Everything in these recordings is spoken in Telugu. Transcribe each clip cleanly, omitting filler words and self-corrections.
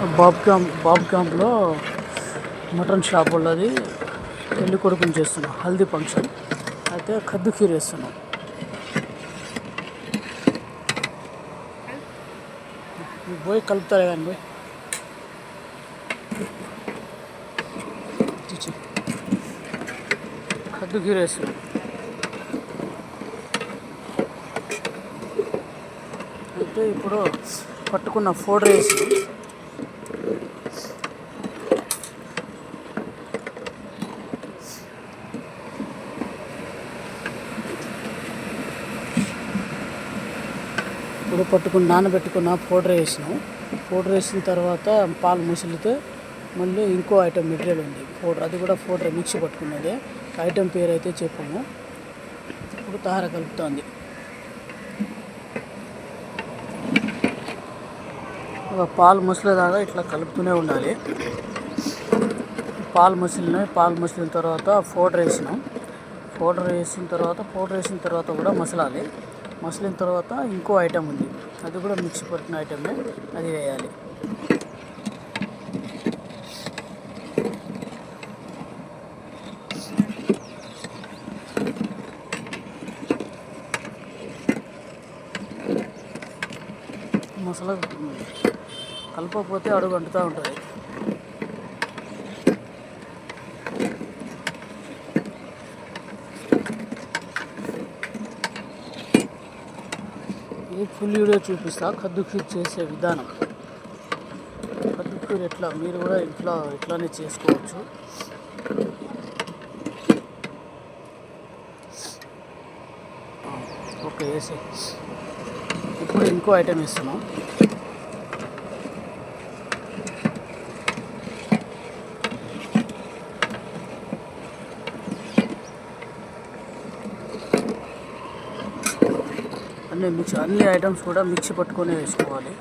బాబ్ క్యాంప్లో మటన్ షాప్ వాళ్ళది పెళ్లి కొడుకుని చేస్తున్నాం, హల్దీ ఫంక్షన్ అయితే కద్దు ఖీర్ వేస్తున్నాం. పోయి కలుపుతారే కానీ పోయి కద్దు ఖీర్ వేస్తున్నాం. అయితే ఇప్పుడు పట్టుకున్న ఫోడ్ రైస్ నానబెట్టుకున్న పౌడర్ వేసినాం. పౌడర్ వేసిన తర్వాత పాలు ముసిలితే మళ్ళీ ఇంకో ఐటెం మెటీరియల్ ఉంది పౌడర్, అది కూడా పౌడర్ మిక్సీ పట్టుకున్నదే. ఐటెం పేరు అయితే చెప్పాము. ఇప్పుడు తార కలుపుతుంది. పాలు ముసలేదాకా ఇట్లా కలుపుతూనే ఉండాలి. పాలు మసిలిన తర్వాత పౌడర్ వేసినాం. పౌడర్ వేసిన తర్వాత కూడా మసిలిన తర్వాత ఇంకో ఐటెం ఉంది, అది కూడా మిక్సీ పట్టిన ఐటమే, అది వేయాలి. మసాలా కలపకపోతే అడుగు అంటుతూ ఉంటుంది. ఈ ఫుల్ వీడియో చూపిస్తా కద్దు ఖీర్ చేసే విధానం. కద్దు ఖీర్ ఎట్లా మీరు కూడా ఇట్లానే చేసుకోవచ్చు. ఓకే వేసి ఇప్పుడు ఇంకో ఐటెం ఇస్తున్నాం. అన్ని ఐటమ్స్ కూడా మిక్సీ పట్టుకొని వేసుకోవాలి.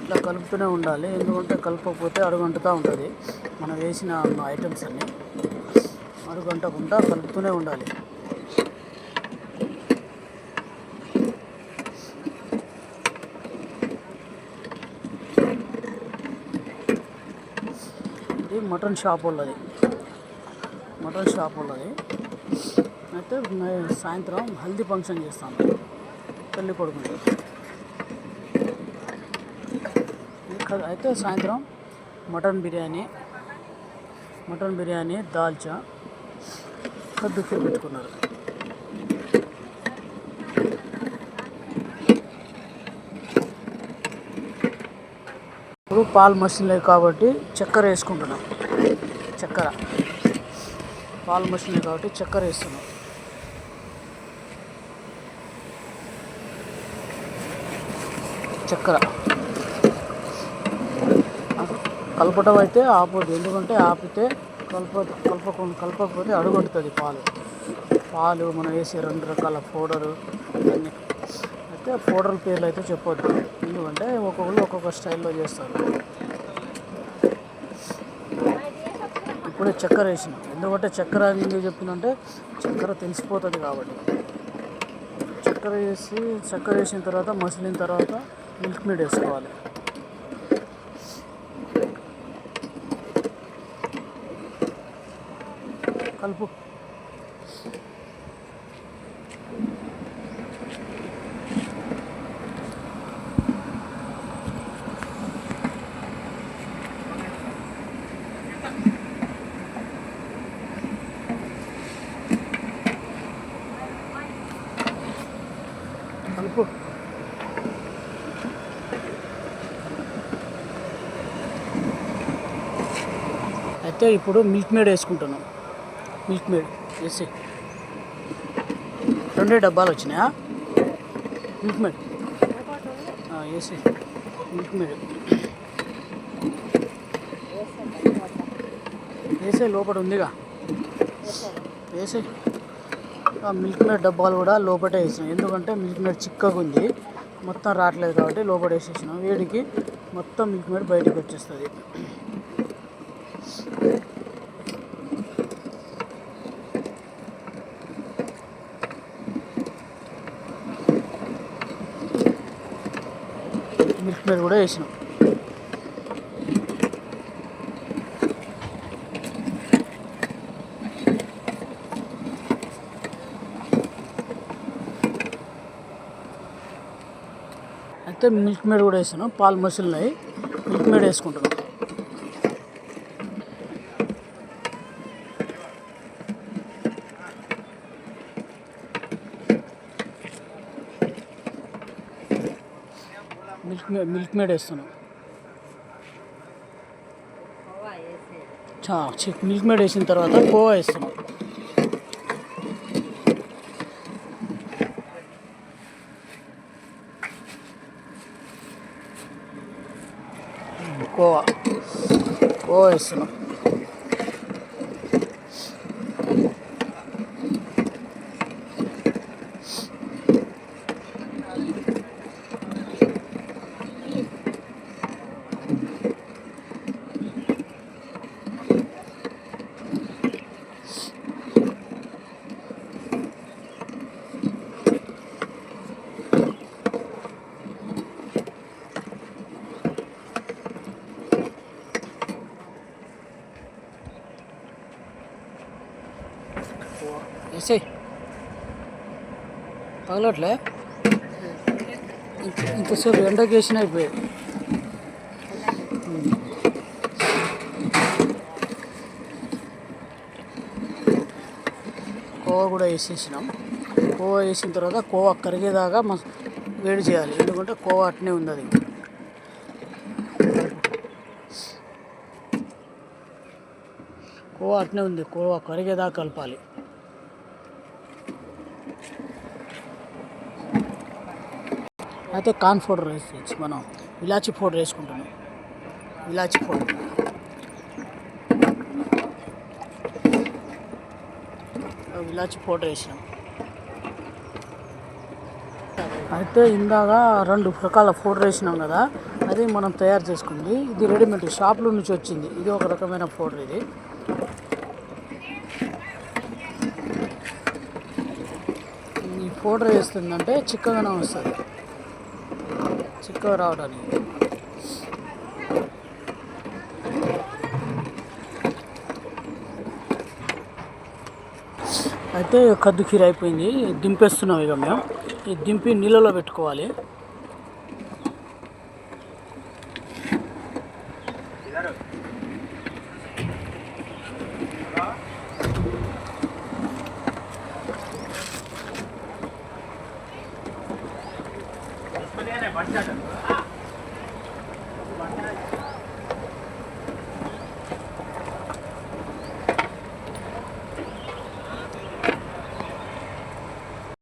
ఇట్లా కలుపుతూనే ఉండాలి, ఎందుకంటే కలపకపోతే అడుగంటుతూ ఉంటుంది. మనం వేసిన ఐటమ్స్ అన్నీ అడుగంటకుండా కలుపుతూనే ఉండాలి. మటన్ షాప్ వాళ్ళది అయితే సాయంత్రం హల్దీ ఫంక్షన్ చేస్తాను పెళ్ళి కొడుకుని. అయితే సాయంత్రం మటన్ బిర్యానీ దాల్చా కద్దు ఖీర్ పెట్టుకున్నారు. ఇప్పుడు పాలు మసిలినాయి కాబట్టి చక్కెర వేసుకుంటున్నాం. పాలు మసిలినాయి కాబట్టి చక్కెర వేస్తున్నాం. చక్కెర కలపటం అయితే ఆపొద్దు, ఎందుకంటే ఆపితే కలపకపోతే అడుగంటుతుంది. పాలు మనం వేసే 2 రకాల పౌడరు అన్నీ అయితే పౌడర్ పేర్లు అయితే చెప్పొద్దు, ఎందుకంటే ఒక్కొక్కరు ఒక్కొక్క స్టైల్లో చేస్తారు. ఇప్పుడే చక్కెర వేసిన, ఎందుకంటే చక్కెర ఎందుకు చెప్పిందంటే చక్కెర తెలిసిపోతుంది కాబట్టి. చక్కెర వేసిన తర్వాత మసిలిన తర్వాత మిల్క్ మేడ్ వేసుకోవాలి. కలుపు. అయితే ఇప్పుడు మిల్క్ మేడ్ వేసుకుంటున్నాం. మిల్క్ మేడ్ వేసి 2 డబ్బాలు వచ్చినాయా మిల్క్ మేడ్ వేసి మిల్క్ మేడ్ వేసే లోపల ఉందిగా వేసి మిల్క్ మేడ్ డబ్బాలు కూడా లోపటే వేసినాం, ఎందుకంటే మిల్క్ మేడ్ చిక్కగా ఉంది, మొత్తం రావట్లేదు కాబట్టి లోపల వేసేసినాం. వేడికి మొత్తం మిల్క్ మేడ్ బయటకు వచ్చేస్తుంది. మిల్క్ మేడ్ కూడా వేసినాం. అయితే మిల్క్ మేడ్ కూడా వేసాను. పాలు మసులున్నాయి, మిల్క్ మేడ్ వేసుకుంటున్నాం. మిల్క్ మేడ్ వేస్తున్నాం. మిల్క్ మేడ్ వేసిన తర్వాత కోవా వేస్తున్నాం. కోవా వేస్తున్నాం. వేసే పగలట్లే, ఇంతసేపు ఎండకి వేసిన అయిపోయాయి. కోవా కూడా వేసేసినాం. కోవా వేసిన తర్వాత కోవా కరిగేదాకా వేడి చేయాలి, ఎందుకంటే కోవా అట్నే ఉంది. అది కోవా అట్నే ఉంది, కోవా కరిగేదాకా కలపాలి. అయితే కార్న్ పౌడర్ వేసి మనం ఇలాచీ పౌడర్ వేసుకుంటున్నాం. ఇలాచీ పౌడర్ వేసినాం. అయితే ఇందాక 2 రకాల పౌడర్ వేసినాం కదా, అది మనం తయారు చేసుకుంది. ఇది రెడీమేడ్ షాప్లో నుంచి వచ్చింది. ఇది ఒక రకమైన పౌడర్. ఇది ఈ పౌడర్ వేస్తుందంటే చిక్కగానే వస్తుంది, చిక్కగా రావడానికి. అయితే కద్దు ఖీర్ అయిపోయింది, దింపేస్తున్నాం. ఇక మేము ఈ దింపి నీళ్ళలో పెట్టుకోవాలి.